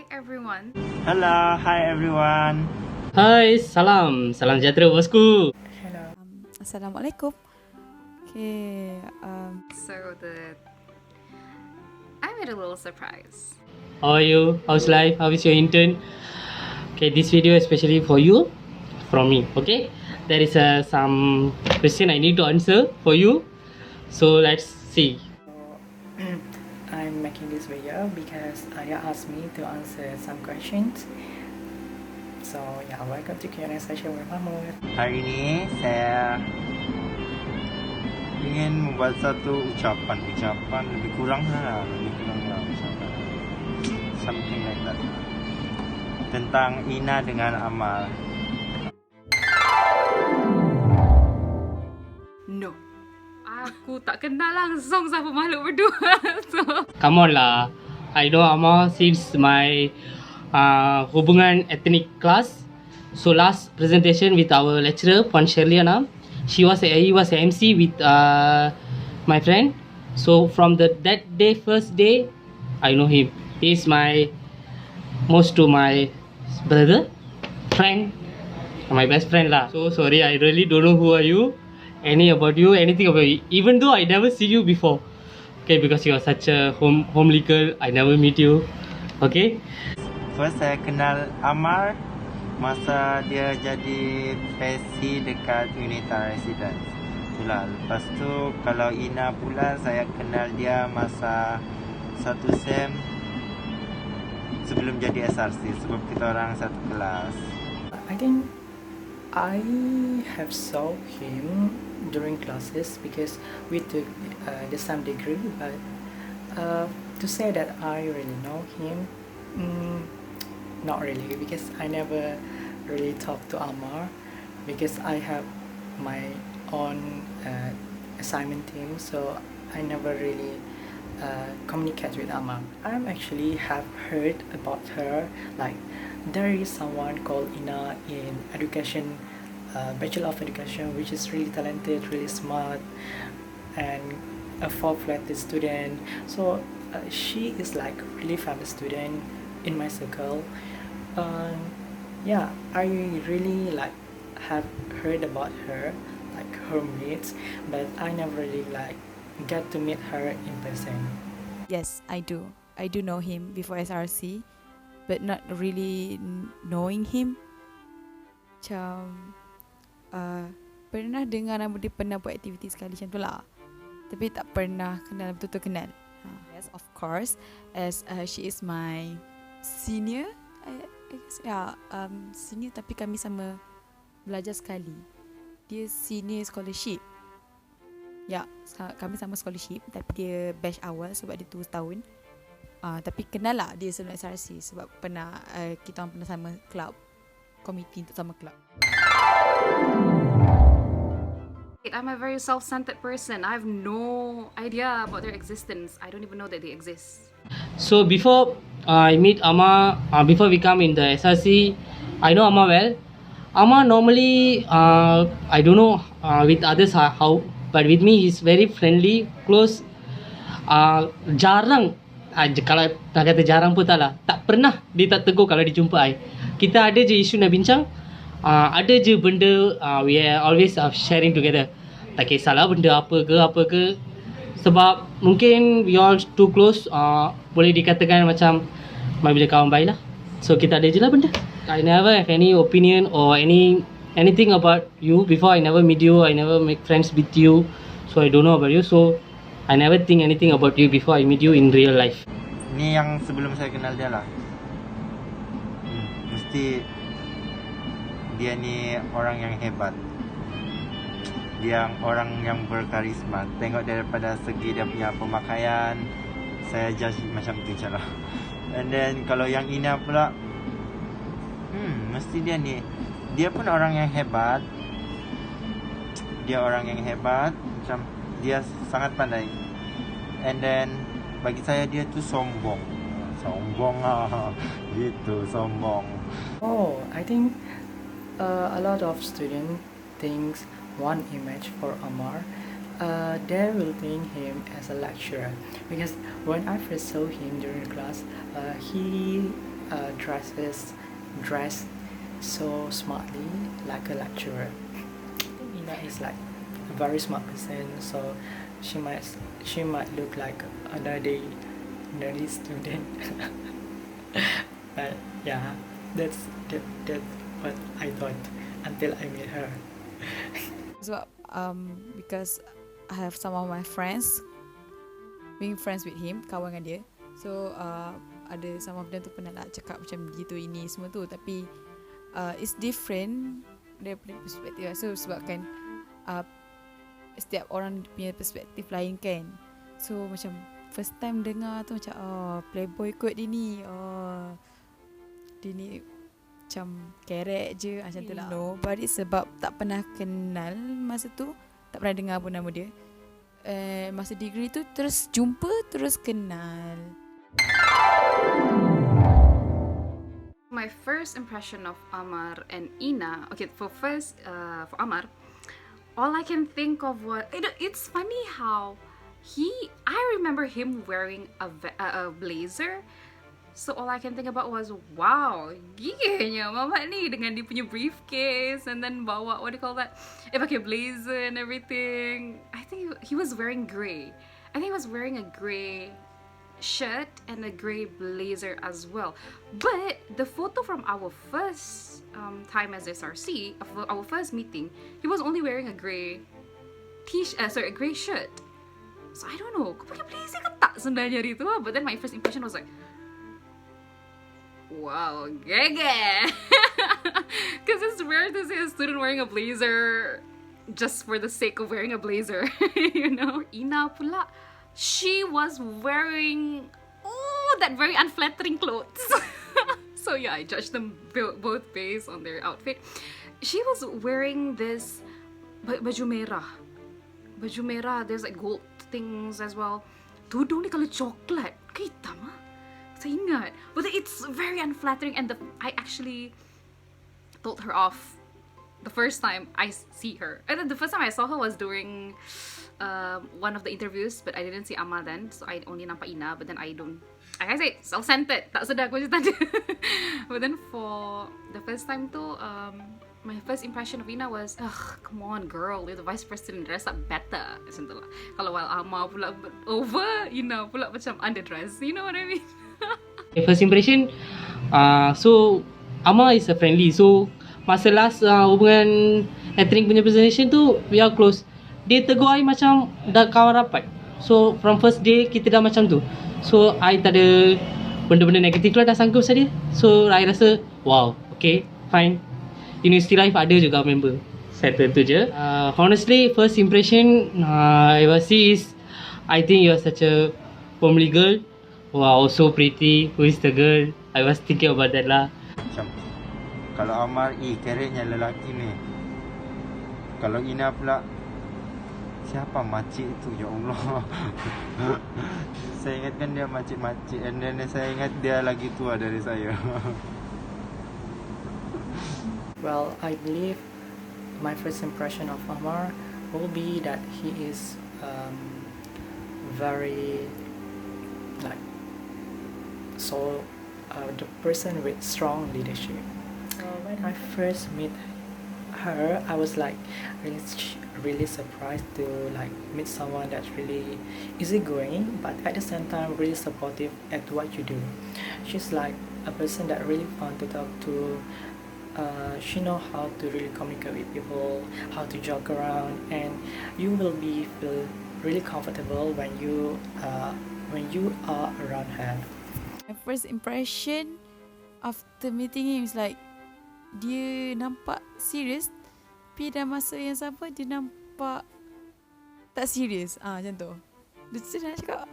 Hi everyone. Hello, hi everyone. Hai, salam sejahtera bosku. Hello. Assalamualaikum. Okay. So I made a little surprise. How are you? How's life? How is your intern? Okay, this video especially for you, from me. Okay, there is some question I need to answer for you. So let's see. I'm making this video because Allya asked me to answer some questions. So yeah, welcome to Q&A session with Mahmud. Hari ini saya ingin membuat satu ucapan lebih kurang lah ucapan something like that tentang Ina dengan Amal. No. Aku tak kenal langsung siapa makhluk berdua. So Come on lah. I know Amma since my hubungan ethnic class. So last presentation with our lecturer Puan Sherliana, he was a MC with my friend. So from that day, first day, I know him. He's my most to my brother, friend, my best friend lah. So sorry, I really don't know who are you, anything about you, even though I never see you before. Okay, because you are such a homely girl, I never meet you. Okay. First saya kenal Amal masa dia jadi PSC dekat UNITAR Student. Itulah. Lepas tu kalau Ina pula saya kenal dia masa satu sem sebelum jadi SRC sebab kita orang satu kelas. I think I have saw him during classes because we took the same degree, but to say that I really know him, not really, because I never really talk to Amar because I have my own assignment team, so I never really communicate with Amar. I'm actually have heard about her, like there is someone called Ina in education, Bachelor of Education, which is really talented, really smart, and a full-fledged student. So she is like really famous student in my circle. Yeah, I really like have heard about her, like her mates, but I never really like get to meet her in person. Yes, I do. I do know him before SRC, but not really knowing him. Macam pernah dengar nama dia, pernah buat aktiviti sekali macam tu lah, tapi tak pernah kenal, betul-betul kenal. Yes, of course, as she is my senior, I guess, senior, tapi kami sama belajar sekali. Dia senior scholarship. Ya, kami sama scholarship, tapi dia batch awal sebab dia 2 tahun. Tapi kenal lah dia sebelum SRC sebab pernah kita orang pernah sama club, komiti untuk sama club. I'm a very self-centered person. I have no idea about their existence. I don't even know that they exist. So before I meet Amma, before we come in the SRC, I know Amma well. Amma normally, I don't know with others how, but with me he's very friendly, close. Jarang, kalau nak kata jarang pun tak lah, tak pernah dia tak tegur kalau dia jumpa I. Kita ada je isu nak bincang, ada je benda, we are always sharing together. Tak kisahlah benda apa ke, sebab mungkin we all too close, boleh dikatakan macam bila kawan baik lah. So kita ada je lah benda. I never have any opinion or anything about you before. I never meet you, I never make friends with you, so I don't know about you. So I never think anything about you before I meet you in real life. Ni yang sebelum saya kenal dia lah. Mesti dia ni orang yang hebat. Dia orang yang berkarisma. Tengok daripada segi dia punya pemakaian, saya judge macam tu je lah. And then kalau yang Ina pula, mesti dia ni, dia pun orang yang hebat. Dia orang yang hebat, macam dia sangat pandai. And then bagi saya dia tu sombong lah, gitu, sombong. Oh, I think a lot of students thinks one image for Amar. They will think him as a lecturer because when I first saw him during class, he dressed so smartly like a lecturer. Ina is like a very smart person, so she might look like a nerdy student. But yeah, that's what I thought until I met her. Sebab because I have some of my friends being friends with him, kawan dengan dia. So ada some of them tu pernah nak cakap macam gitu ini semua tu, tapi it's different daripada perspektif lah. So sebabkan setiap orang punya perspektif lain kan. So macam first time dengar tu macam playboy kot dia ni. Dia ni macam kerek je macam tu lah. No, but it's sebab tak pernah kenal masa tu, tak pernah dengar pun nama dia. Masa degree tu terus jumpa, terus kenal. My first impression of Amar and Ina, okay, for Amar, all I can think of was, it's funny how I remember him wearing a blazer. So all I can think about was, wow, giganya Mamat ni dengan dia punya briefcase and then bawa, what do you call that? Pakai blazer and everything. I think he was wearing grey. I think he was wearing a grey shirt and a grey blazer as well. But the photo from our first time as SRC, our first meeting, he was only wearing a grey a grey shirt. So I don't know, kau pakai blazer ke tak sebenarnya hari tu? But then my first impression was like, wow, gege! Because it's rare to see a student wearing a blazer just for the sake of wearing a blazer, you know? Ina pula, she was wearing that very unflattering clothes. So yeah, I judged them both based on their outfit. She was wearing this baju merah. Baju merah, there's like gold things as well. Tudung ni kalau coklat, ke hitam ah? Saya ingat. But it's very unflattering, and I actually told her off the first time I see her. And then the first time I saw her was during one of the interviews, but I didn't see Amma then, so I only nampak Ina. But then I say self-centered, tak sedar aku macam tadi. But then for the first time tu, my first impression of Ina was, come on girl, you're the vice president, dress up better. Macam tu lah. Kalau while Amma pula over, Ina pula macam underdress, you know what I mean? First impression, so Amma is a friendly. So masa last hubungan ethnic punya presentation tu, we are close. Dia tegur I macam dah kawan rapat. So from first day kita dah macam tu. So I tak ada benda-benda negatif lah dah sanggup pasal dia. So I rasa wow, okay, fine. University life ada juga member. Settle tu je. Honestly, first impression I was see is, I think you are such a homely girl. Wow, so pretty. Who is the girl? I was thinking about that lah. Macam kalau Amar keretnya lelaki ni. Kalau Ina pula, siapa makcik itu, ya Allah. Saya ingatkan dia makcik-makcik, and then saya ingat dia lagi tua dari saya. Well, I believe my first impression of Amar will be that he is very the person with strong leadership. So when I first met her, I was like really surprised to meet someone that's really easygoing, but at the same time really supportive at what you do. She's like a person that really fun to talk to. She know how to really communicate with people, how to joke around, and you will feel really comfortable when you are around her. My first impression after meeting him is like, dia nampak serius, tapi dalam masa yang sama dia nampak tak serius. Macam tu. Dia nak cakap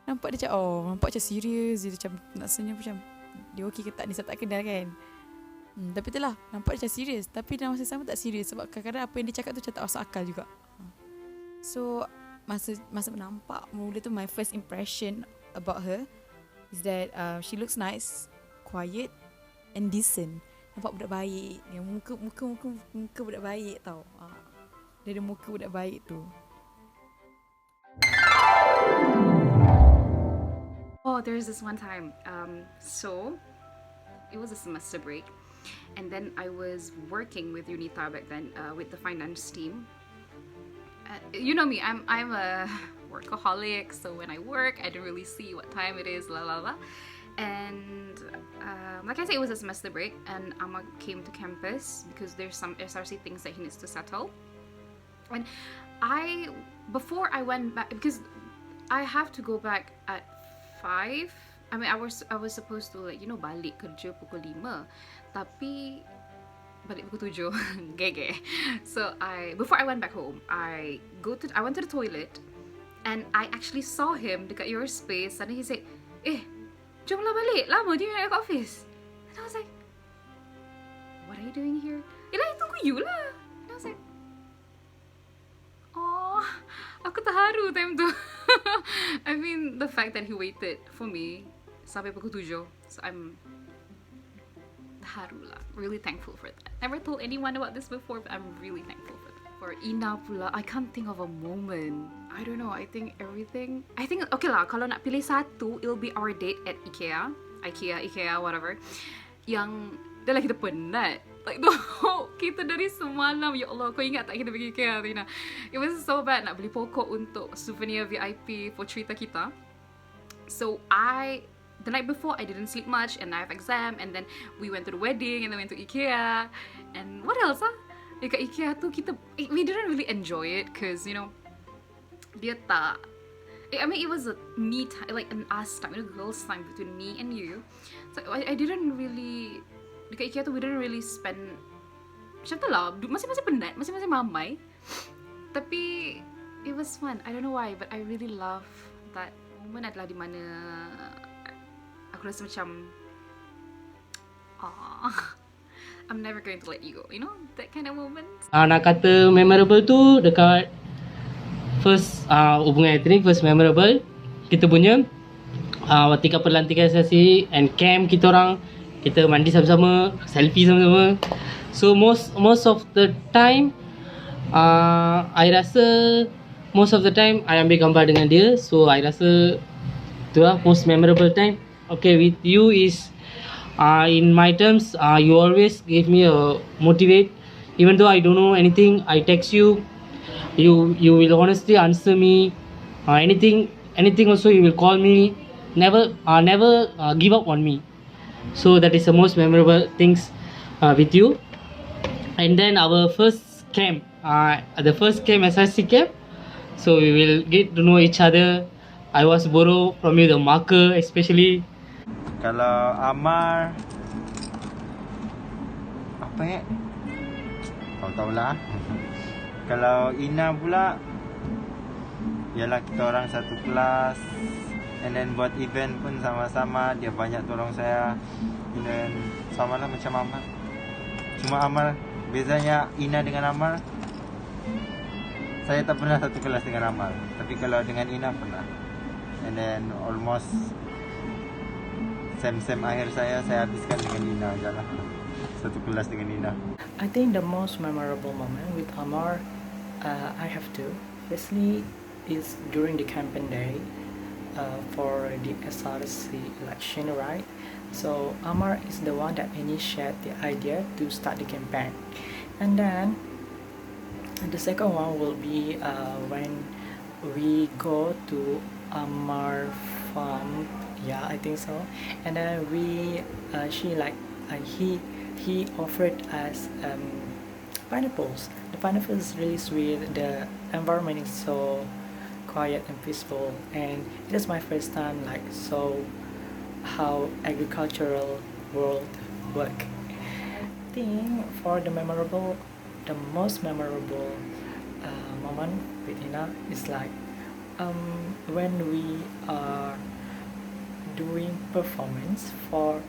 nampak dia macam nampak macam serius, dia macam nak senyum macam dia okey ke tak ni, saya tak kenal kan. Tapi itulah, nampak dia macam serius, tapi dalam masa sama tak serius, sebab kadang-kadang apa yang dia cakap tu macam tak masuk akal juga. So masa nampak mula tu, my first impression about her is that she looks nice, quiet and decent. Nampak budak baik. Yang muka budak baik tau. Dia ada muka budak baik tu. Oh there's this one time. So it was a semester break, and then I was working with UNITAR back then with the finance team. You know me, I'm a workaholic, so when I work, I don't really see what time it is, la la la. And like I said, it was a semester break, and Amma came to campus because there's some SRC things that he needs to settle. And before I went back, because I have to go back at 5. I mean, I was supposed to, like, balik kerja pukul 5, tapi balik pukul 7. Gege. So before I went back home, I went to the toilet, and I actually saw him dekat your space, and he said, jom lah balik, lama dia nak ke office. And I was like, what are you doing here? Yelah, tunggu you lah. And I was like, oh, aku terharu time tu. I mean, the fact that he waited for me sampai pukul 7, so I'm terharu lah. Really thankful for that. Never told anyone about this before, but I'm really thankful for that. For Ina pula, I can't think of a moment. I don't know, I think okay lah, kalau nak pilih satu, it'll be our date at IKEA, whatever. Yang dah lah kita penat. Like, kita dari semalam, ya Allah, kau ingat tak kita pergi IKEA, Tina? It was so bad nak beli pokok untuk souvenir VIP for cerita kita. So the night before, I didn't sleep much, and I have exam, and then we went to the wedding, and then went to IKEA, and what else dekat IKEA tu we didn't really enjoy it, cause dia tak, I mean, it was a me time, like an us time, girls time between me and you. So I didn't really, dekat IKEA tu we didn't really spend, macam tu lah, masing-masing penat, masing-masing mamai, tapi it was fun. I don't know why, but I really love that moment adalah di mana aku rasa macam, I'm never going to let you go, that kind of moment. Nak kata memorable tu dekat first hubungan etnik, first memorable kita punya ketika pelantikan sesi and camp, kita mandi sama-sama, selfie sama-sama. So most of the time I rasa most of the time I ambil gambar dengan dia, so I rasa tu lah most memorable time. Okay, with you is in my terms, you always give me a motivate. Even though I don't know anything, I text you. You will honestly answer me. Anything also you will call me. Never give up on me. So that is the most memorable things with you. And then our first camp, the first camp, SRC camp. So we will get to know each other. I was borrow from you the marker, especially. Kalau Amar, apa kau tahulah. Kalau Ina pula, ialah kita orang satu kelas, and then buat event pun sama-sama, dia banyak tolong saya. And then sama lah macam Amar. Cuma Amar, bezanya Ina dengan Amar, saya tak pernah satu kelas dengan Amar, tapi kalau dengan Ina pernah. And then almost sem akhir saya habiskan dengan Ina je lah. Satu kelas dengan Ina. I think the most memorable moment with Amar, I have two. Firstly, is during the campaign day for the SRC election, right? So Amar is the one that initiated the idea to start the campaign, and then the second one will be when we go to Amar farm. Yeah, I think so. And then he offered us pineapples. The pineapple is really sweet. The environment is so quiet and peaceful, and it is my first time so how agricultural world work. I think for the most memorable moment with Ina is when we are doing performance for,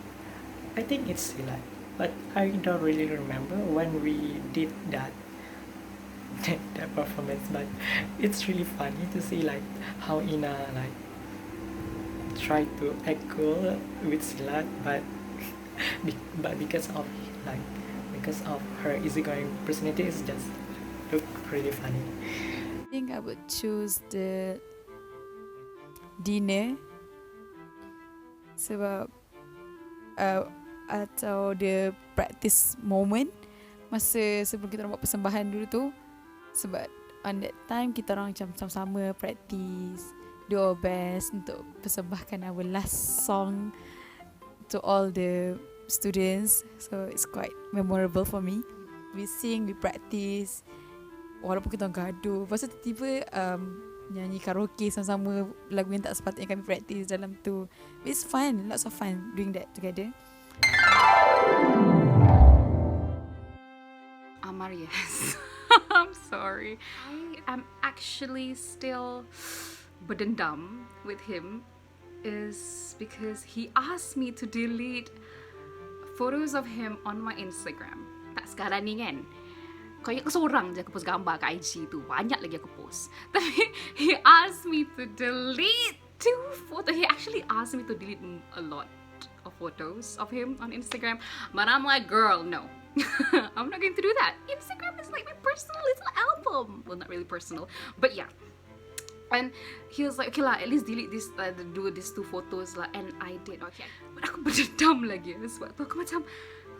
I think it's Silat, but I don't really remember when we did that performance, but it's really funny to see how Ina try to act cool with Silat, but because of her easygoing personality, it's just look really funny. I think I would choose the dinner Sebab atau the practice moment masa sebelum kita orang buat persembahan dulu tu. Sebab on that time kita orang macam sama-sama practice, do our best untuk persembahkan our last song to all the students. So it's quite memorable for me. We sing, we practice, walaupun kita orang gaduh. Lepas tu tiba-tiba nyanyi karaoke sama-sama lagu yang tak sepatutnya kami practice dalam tu. It's fun, lots of fun doing that together. Amar, yes. I'm sorry. I am actually still berdendam with him is because he asked me to delete photos of him on my Instagram. Tak sekarang ni kan, kayak seorang je aku post gambar kat IG tu. Banyak lagi aku post. Tapi he asked me to delete 2 photos. He actually asked me to delete a lot of photos of him on Instagram. But I'm like, girl, no. I'm not going to do that. Instagram is like my personal little album. Well, not really personal, but yeah. And he was like, okay lah, at least delete this, these 2 photos lah. And I did, okay. But aku berdendam lagi. Sebab tu aku macam,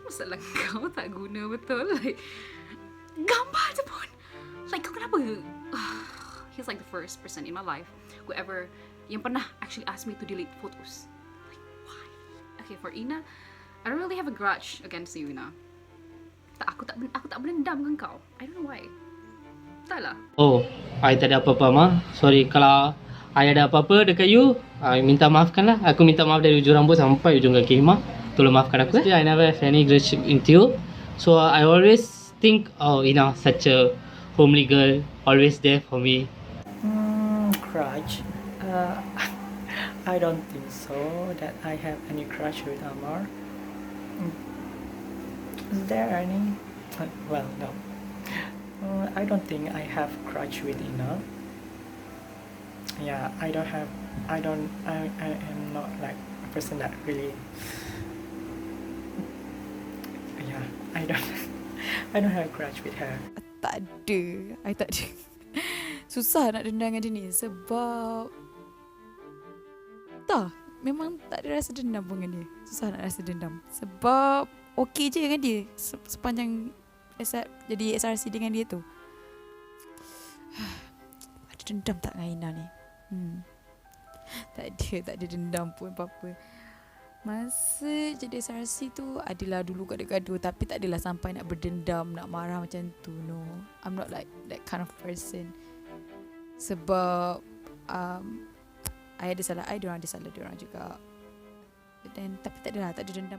masalah kau tak guna betul. Like, gambar je pun. Like, kau kenapa? He's like the first person in my life who ever, yang pernah actually asked me to delete photos. Like, why? Okay, for Ina, I don't really have a grudge against you, Ina. Aku tak berdendam dengan kau. I don't know why. Tak lah. Oh, I tak ada apa-apa, Ma. Sorry, kalau I ada apa-apa dekat you, I minta maafkan lah. Aku minta maaf dari ujung rambut sampai ujung kaki, Ma. Tolong maafkan aku. I never have any grudge into you. So, I always think, oh, Ina, such a homely girl, always there for me. Crush? I don't think so that I have any crush with Amar. Is there any? Well, no. I don't think I have crush with Ina. Yeah, I am not like a person that really. Yeah, I don't have crush with her. Tak ada. I tak ada. Susah nak dendam dengan dia ni sebab tak, memang tak ada rasa dendam pun dengan dia. Susah nak rasa dendam sebab okey je dengan dia sepanjang jadi SRC dengan dia tu. Ada dendam tak dengan Ina ni? Tak ada dendam pun apa-apa. Masa jadi SRC tu adalah dulu gaduh-gaduh, tapi tak adalah sampai nak berdendam, nak marah macam tu. No, I'm not like that kind of person. Sebab I ada salah I, diorang ada salah diorang juga. Tapi tak ada dendam.